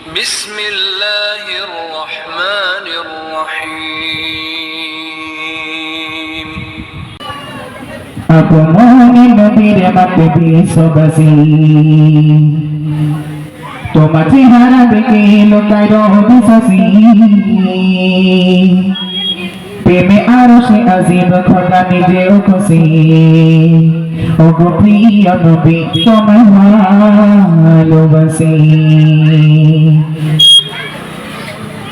بسم الله الرحمن الرحيم আপমনি নবীর মাতে বিশ্ববাসী তোমার চেহারা দেখে লোকায় বিশ্বাসী প্রেমে আরো সে আজিব খোদা নিজেও খুশি ও গো প্রিয় নবী তোমায় ভালোবাসি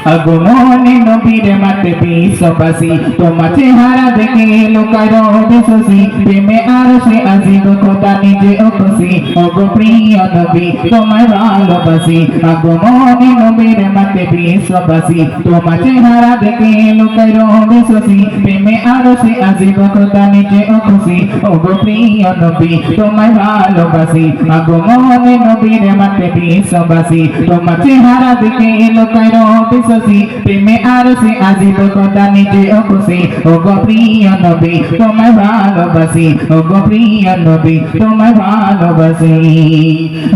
আগমনে নবীর মাতে বিশ্ববাসী তোমার চেহারা দেখে লোকায় বিশ্বাসী প্রেমে আরো সে আজিব খোদা নিজেও খুশি ও গো প্রিয় নবী তোমায় ভালোবাসি আগমনে নবীর মাতে বিশ্ববাসী তোমার চেহারা দেখে লোকায় বিশ্বাসী প্রেমে আরো সে আজিব খোদা নিজেও খুশি ও গো প্রিয় নবী তোমায় ভালোবাসি আগমনে নবীর মাতে বিশ্ববাসী তোমার চেহারা দেখে লোকায় প্রেমে আর সে আজিব খোদা নিজেও খুশি ও গো প্রিয় নবী তোমায় ভালোবাসি ও গো প্রিয় নবী তোমায় ভালোবাসি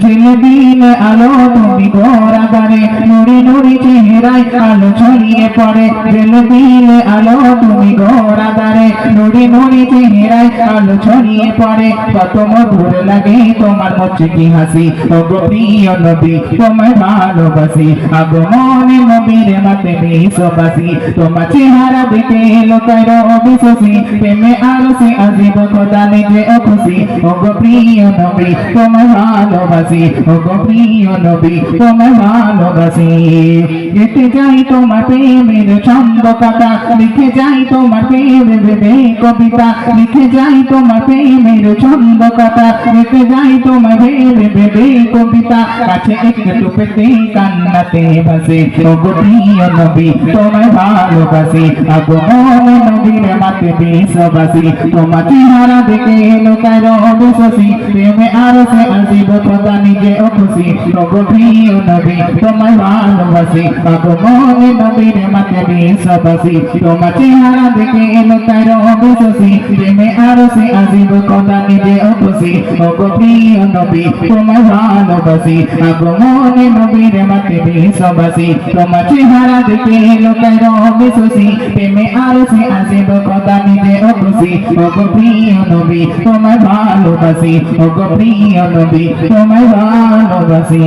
ঝিলে দিলে আলো তুমি গোরাগারে নুরি নুরি চেহারায় আলো ছড়িয়ে পড়ে ঝিলে দিলে আলো তুমি গোরাগারে নুরি নুরি চেহারায় আলো ছড়িয়ে পড়ে কত মধুর লাগে তোমার মুচকি হাসি ও গো প্রিয় নবী তোমায় ভালোবাসি আগমনে নবীর মাতে বিশ্ববাসী তোমার চেহারা দেখে লোকায় বিশ্বাসী প্রেমে আরো সে আজিব খোদা নিজেও খুশি ও গো প্রিয় নবী তোমায় ভালোবাসি ও গো প্রিয় নবী তোমায় ভালোবাসি লিখে যাই তোমার প্রেমের ছন্দ কথা লিখে যাই তোমার প্রেমের ভেবে কবিতা লিখে যাই তোমার প্রেমের ছন্দ কথা লিখে যাই তোমার ভেবে কবিতা কাছে একটু পেতে কান্নাতে ভাসে ও গো প্রিয় নবী তোমায় ভালোবাসি আগমনে নবীর মাতে বিশ্ববাসী তোমার চেহারা দেখে লোকায় বিশ্বাসী প্রেমে আরো সে আজিব খোদা নিজেও খুশি ও গো প্রিয় নবী তোমায় ভালোবাসি আগমনে নবীর মাতে বিশ্ববাসী তোমার চেহারা দেখে লোকায় বিশ্বাসী প্রেমে আরো সে আজিব খোদা নিজেও খুশি ও গো প্রিয় নবী তোমায় ভালোবাসি আগমনে নবীর মাতে বিশ্ববাসী তোমার চেহারা দেখে লোকায় বিশ্বাসী প্রেমে আরো সে আজিব খোদা নিজেও খুশি ও গো প্রিয় নবী তোমায় ভালোবাসি ও গো প্রিয় নবী তোমায় ভালোবাসি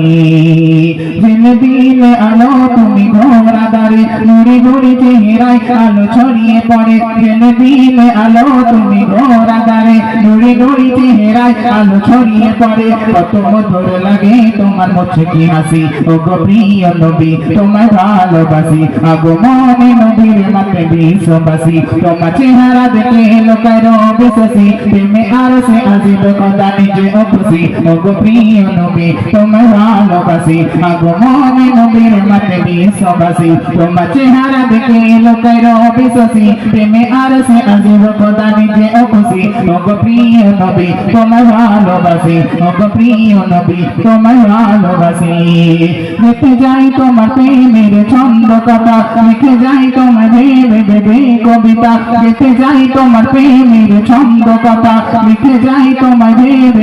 ঝিলে দিলে আলো তুমি ঘোরাদারে নুরি নুরি চেহারায় আলো ছড়িয়ে পড়ে ঝিলে দিলে আলো তুমি ঘোরাদারে নুরি নুরি চেহারায় আলো ছড়িয়ে পড়ে কত মধুর লাগে তোমার মুচকি হাসি ও গো প্রিয় নবী তোমায় ভালোবাসি আগমনে নবীর মাতে বিশ্ববাসী তোমার চেহারা দেখে লোকায় বিশ্বাসী প্রেমে আর সে আজিব খোদা নিজেও খুশি ও গো প্রিয় নবী তোমায় ভালোবাসি আগমনে নবীর মাতে বিশ্ববাসী তোমার চেহারা দেখে লোকায় বিশ্বাসী প্রেমে আর সে আজিব খোদা নিজেও খুশি ও গো প্রিয় নবী তোমায় ভালোবাসি ও গো প্রিয় নবী তোমায় ভালোবাসি লিখে যাই তোমার প্রেমের ছন্দ কথা লিখে যাই তোমার ভেবে কবিতা লিখে যাই তোমার প্রেমের ছন্দ কথা লিখে যাই তোমার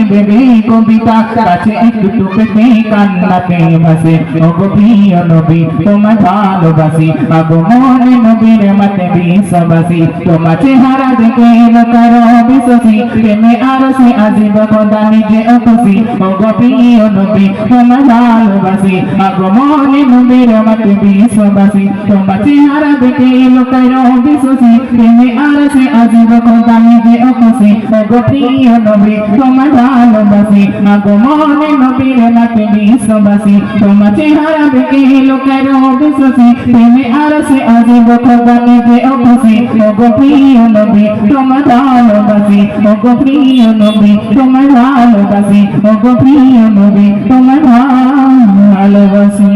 ভেবে কবিতা কাছে একটু পেতে কান্নাতে ভাসে ও গো প্রিয় নবী তোমায় ভালোবাসি আগমনে নবীর মাতে বিশ্ববাসী তোমার চেহারা দেখে লোকায় বিশ্বাসী প্রেমে আরো সে আজিব খোদা নিজেও খুশি ও গো প্রিয় নবী তোমায় ভালোবাসি আগমনে নবীর মাতে বিশ্ববাসী তোমার চেহারা দেখে লোকায় বিশ্বাসী প্রেমে আর সে আজিব খোদা নিজেও খুশি ও গো প্রিয় নবী তোমায় ভালোবাসি আগমনে নবীর মাতে বিশ্ববাসী তোমার চেহারা দেখে লোকায় বিশ্বাসী প্রেমে আর সে আজিব খোদা নিজেও খুশি ও গো প্রিয় নবী তোমায় ভালোবাসি ও গো প্রিয় নবী তোমায় ভালোবাসি ও গো প্রিয় নবী তোমায় ভালোবাসি